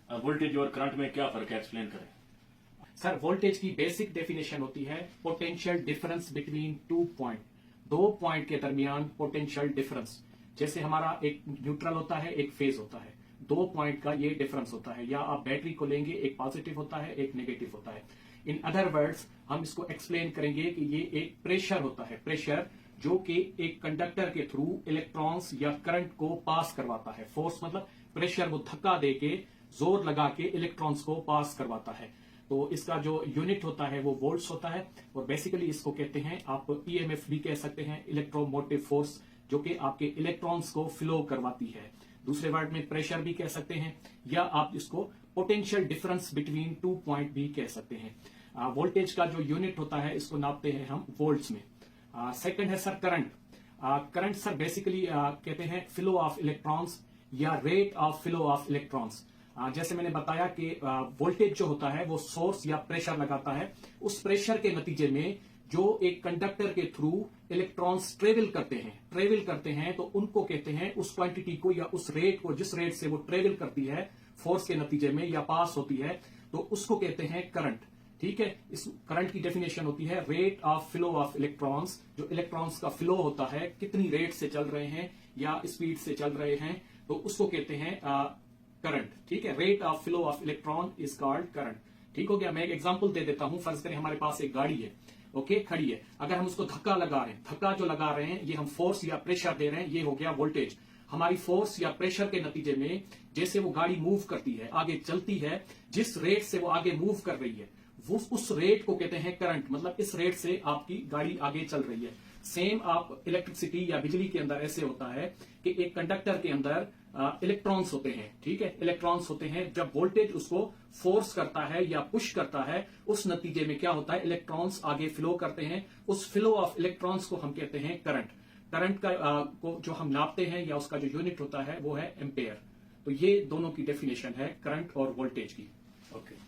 Voltage और current में क्या फर्क है, एक्सप्लेन करें। सर, वोल्टेज की बेसिक डेफिनेशन होती है potential difference between two point, दो पॉइंट के दरमियान पोटेंशियल डिफरेंस। जैसे हमारा एक न्यूट्रल होता है, एक फेज होता है, दो पॉइंट का ये डिफरेंस होता है। या आप बैटरी को लेंगे, एक पॉजिटिव होता है, एक नेगेटिव होता है। इन अदर वर्ड्स हम इसको एक्सप्लेन करेंगे कि ये एक प्रेशर होता है, प्रेशर जो कि एक कंडक्टर के थ्रू इलेक्ट्रॉन्स या करंट को पास करवाता है। फोर्स मतलब प्रेशर, वो धक्का देके जोर लगा के इलेक्ट्रॉन्स को पास करवाता है। तो इसका जो यूनिट होता है वो वोल्ट्स होता है। और बेसिकली इसको कहते हैं, आप ईएमएफ भी कह सकते हैं, इलेक्ट्रोमोटिव फोर्स, जो कि आपके इलेक्ट्रॉन्स को फ्लो करवाती है। दूसरे वर्ड में प्रेशर भी कह सकते हैं, या आप इसको potential difference between two point भी कह सकते हैं। वोल्टेज का जो यूनिट होता है इसको नापते हैं हम वोल्ट्स में। सेकंड है sir current. Current sir basically कहते हैं फ्लो ऑफ इलेक्ट्रॉन्स या rate of flow of electrons. जैसे मैंने बताया कि वोल्टेज जो होता है वो सोर्स या प्रेशर लगाता है, उस प्रेशर के नतीजे में जो एक कंडक्टर के थ्रू इलेक्ट्रॉन्स ट्रेवल करते हैं तो उनको कहते हैं, उस क्वांटिटी को या उस रेट को, जिस रेट से वो ट्रेवल करती है फोर्स के नतीजे में या पास होती है, तो उसको कहते हैं करंट। ठीक है, इस करंट की डेफिनेशन होती है rate of flow of electrons. जो इलेक्ट्रॉन्स का फ्लो होता है, कितनी रेट से चल रहे हैं या स्पीड से चल रहे हैं, तो उसको कहते हैं करंट। ठीक है, rate of flow of electron is called current. ठीक हो गया। मैं एक एग्जांपल दे देता हूं। फर्ज करें हमारे पास एक गाड़ी है, ओके, खड़ी है। अगर हम उसको धक्का लगा रहे हैं, धक्का जो लगा रहे हैं ये हम फोर्स या प्रेशर दे रहे हैं, ये हो गया वोल्टेज। हमारी फोर्स या प्रेशर के नतीजे में जैसे वो गाड़ी मूव करती है, आगे चलती है, जिस रेट से वो आगे मूव कर रही है, वो उस रेट को कहते हैं करंट। मतलब इस रेट से आपकी गाड़ी आगे चल रही है। सेम आप इलेक्ट्रिसिटी या बिजली के अंदर ऐसे होता है कि एक कंडक्टर के अंदर इलेक्ट्रॉन्स होते हैं। ठीक है, इलेक्ट्रॉन्स होते हैं। जब वोल्टेज उसको फोर्स करता है या पुश करता है, उस नतीजे में क्या होता है, इलेक्ट्रॉन्स आगे फ्लो करते हैं। उस फ्लो ऑफ इलेक्ट्रॉन्स को हम कहते हैं करंट। करंट का को जो हम नापते हैं या उसका जो यूनिट होता है वो है एम्पेयर। तो ये दोनों की डेफिनेशन है करंट और वोल्टेज की। ओके।